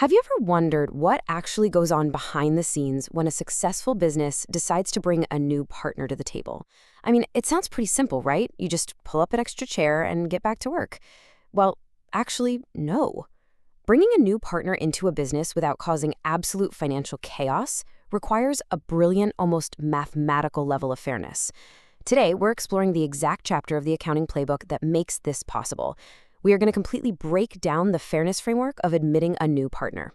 Have you ever wondered what actually goes on behind the scenes when a successful business decides to bring a new partner to the table? I mean, it sounds pretty simple, right? You just pull up an extra chair and get back to work. Well, actually, no. Bringing a new partner into a business without causing absolute financial chaos requires a brilliant, almost mathematical level of fairness. Today, we're exploring the exact chapter of the accounting playbook that makes this possible. We are going to completely break down the fairness framework of admitting a new partner.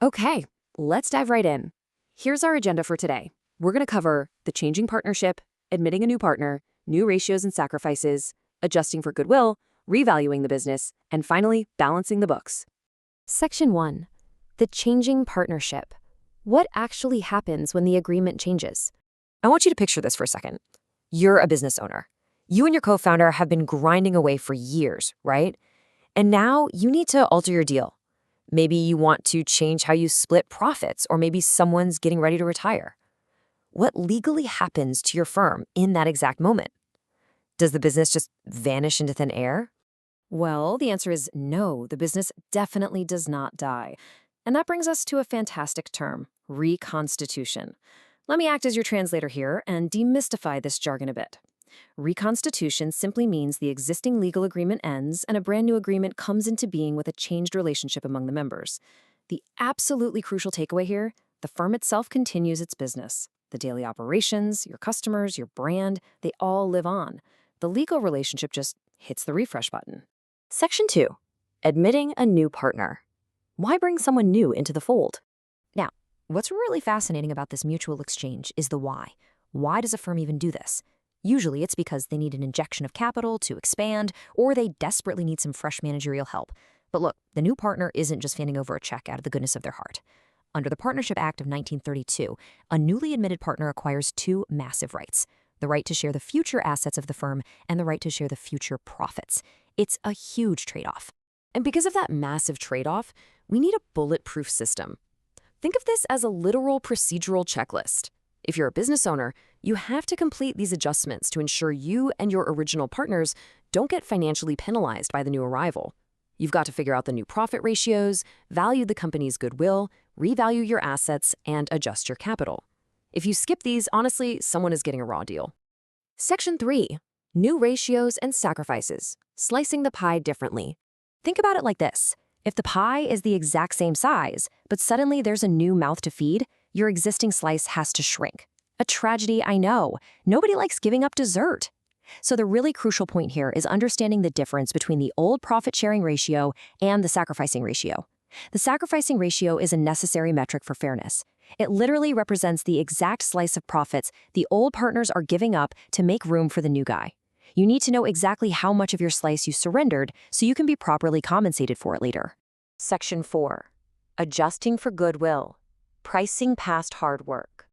Okay, let's dive right in. Here's our agenda for today. We're going to cover the changing partnership, admitting a new partner, new ratios and sacrifices, adjusting for goodwill, revaluing the business, and finally, balancing the books. Section 1. The changing partnership. What actually happens when the agreement changes? I want you to picture this for a second. You're a business owner. You and your co-founder have been grinding away for years, right? And now you need to alter your deal. Maybe you want to change how you split profits, or maybe someone's getting ready to retire. What legally happens to your firm in that exact moment? Does the business just vanish into thin air? Well, the answer is no, the business definitely does not die. And that brings us to a fantastic term, reconstitution. Let me act as your translator here and demystify this jargon a bit. Reconstitution simply means the existing legal agreement ends and a brand new agreement comes into being with a changed relationship among the members. The absolutely crucial takeaway here, the firm itself continues its business. The daily operations, your customers, your brand, they all live on. The legal relationship just hits the refresh button. Section 2. Admitting a new partner. Why bring someone new into the fold? Now, what's really fascinating about this mutual exchange is the why. Why does a firm even do this? Usually it's because they need an injection of capital to expand, or they desperately need some fresh managerial help. But look, the new partner isn't just handing over a check out of the goodness of their heart. Under the Partnership Act of 1932, a newly admitted partner acquires two massive rights: the right to share the future assets of the firm and the right to share the future profits. It's a huge trade-off. And because of that massive trade-off, we need a bulletproof system. Think of this as a literal procedural checklist. If you're a business owner, you have to complete these adjustments to ensure you and your original partners don't get financially penalized by the new arrival. You've got to figure out the new profit ratios, value the company's goodwill, revalue your assets, and adjust your capital. If you skip these, honestly, someone is getting a raw deal. Section 3. New ratios and sacrifices. Slicing the pie differently. Think about it like this. If the pie is the exact same size, but suddenly there's a new mouth to feed, your existing slice has to shrink. A tragedy, I know. Nobody likes giving up dessert. So the really crucial point here is understanding the difference between the old profit-sharing ratio and the sacrificing ratio. The sacrificing ratio is a necessary metric for fairness. It literally represents the exact slice of profits the old partners are giving up to make room for the new guy. You need to know exactly how much of your slice you surrendered so you can be properly compensated for it later. Section 4. Adjusting for goodwill. Pricing past hard work.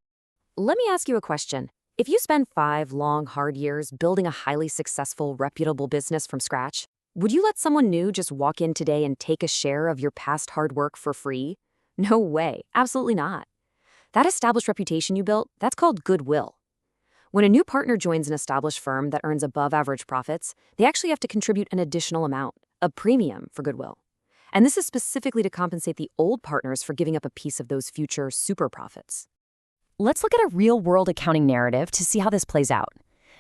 Let me ask you a question. If you spend 5 long, hard years building a highly successful, reputable business from scratch, would you let someone new just walk in today and take a share of your past hard work for free? No way. Absolutely not. That established reputation you built, that's called goodwill. When a new partner joins an established firm that earns above-average profits, they actually have to contribute an additional amount, a premium for goodwill. And this is specifically to compensate the old partners for giving up a piece of those future super profits. Let's look at a real-world accounting narrative to see how this plays out.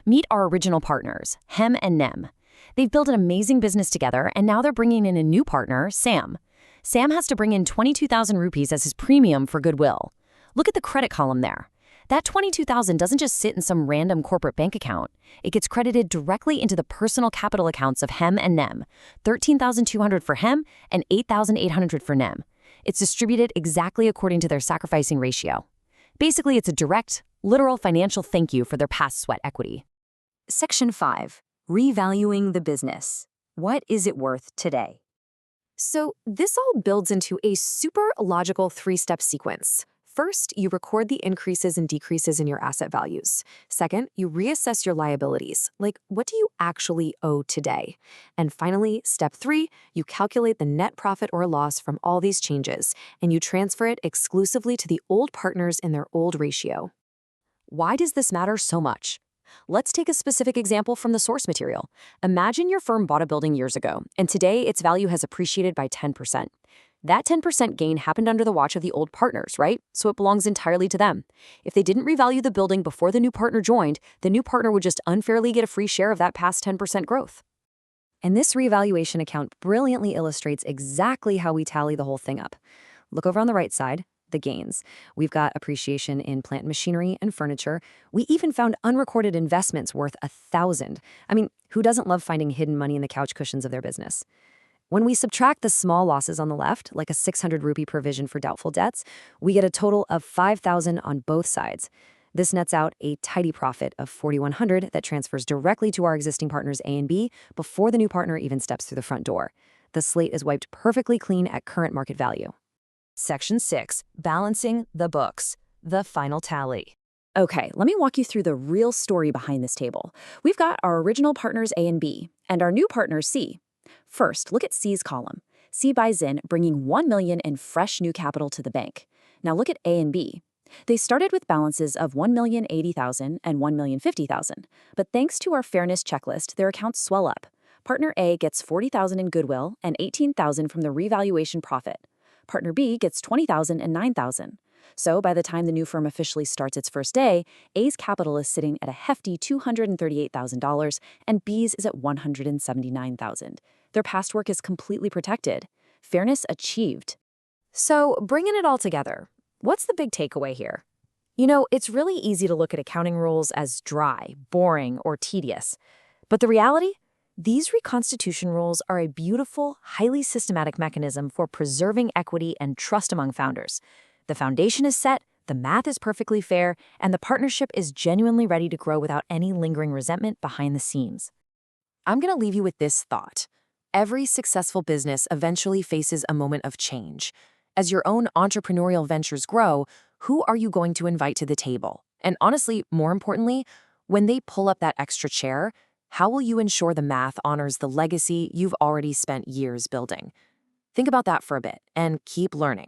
Meet our original partners, Hem and Nem. They've built an amazing business together, and now they're bringing in a new partner, Sam. Sam has to bring in 22,000 rupees as his premium for goodwill. Look at the credit column there. That 22,000 doesn't just sit in some random corporate bank account. It gets credited directly into the personal capital accounts of Hem and Nem, 13,200 for Hem and 8,800 for Nem. It's distributed exactly according to their sacrificing ratio. Basically, it's a direct, literal financial thank you for their past sweat equity. Section 5. Revaluing the business. What is it worth today? So this all builds into a super logical 3-step sequence. First, you record the increases and decreases in your asset values. Second, you reassess your liabilities, like what do you actually owe today? And finally, step 3, you calculate the net profit or loss from all these changes, and you transfer it exclusively to the old partners in their old ratio. Why does this matter so much? Let's take a specific example from the source material. Imagine your firm bought a building years ago, and today its value has appreciated by 10%. That 10% gain happened under the watch of the old partners, right? So it belongs entirely to them. If they didn't revalue the building before the new partner joined, the new partner would just unfairly get a free share of that past 10% growth. And this revaluation account brilliantly illustrates exactly how we tally the whole thing up. Look over on the right side, the gains. We've got appreciation in plant machinery and furniture. We even found unrecorded investments worth $1,000. I mean, who doesn't love finding hidden money in the couch cushions of their business? When we subtract the small losses on the left, like a 600 rupee provision for doubtful debts, we get a total of 5,000 on both sides. This nets out a tidy profit of 4,100 that transfers directly to our existing partners A and B before the new partner even steps through the front door. The slate is wiped perfectly clean at current market value. Section 6. Balancing the books. The final tally. Okay, let me walk you through the real story behind this table. We've got our original partners A and B, and our new partner C. First, look at C's column. C buys in, bringing $1 million in fresh new capital to the bank. Now look at A and B. They started with balances of $1,080,000 and $1,050,000, but thanks to our fairness checklist, their accounts swell up. Partner A gets $40,000 in goodwill and $18,000 from the revaluation profit. Partner B gets $20,000 and $9,000. So by the time the new firm officially starts its first day, A's capital is sitting at a hefty $238,000 and B's is at $179,000. Their past work is completely protected. Fairness achieved. So, bringing it all together, what's the big takeaway here? It's really easy to look at accounting rules as dry, boring, or tedious. But the reality? These reconstitution rules are a beautiful, highly systematic mechanism for preserving equity and trust among founders. The foundation is set, the math is perfectly fair, and the partnership is genuinely ready to grow without any lingering resentment behind the scenes. I'm going to leave you with this thought. Every successful business eventually faces a moment of change. As your own entrepreneurial ventures grow, who are you going to invite to the table? And honestly, more importantly, when they pull up that extra chair, how will you ensure the math honors the legacy you've already spent years building? Think about that for a bit and keep learning.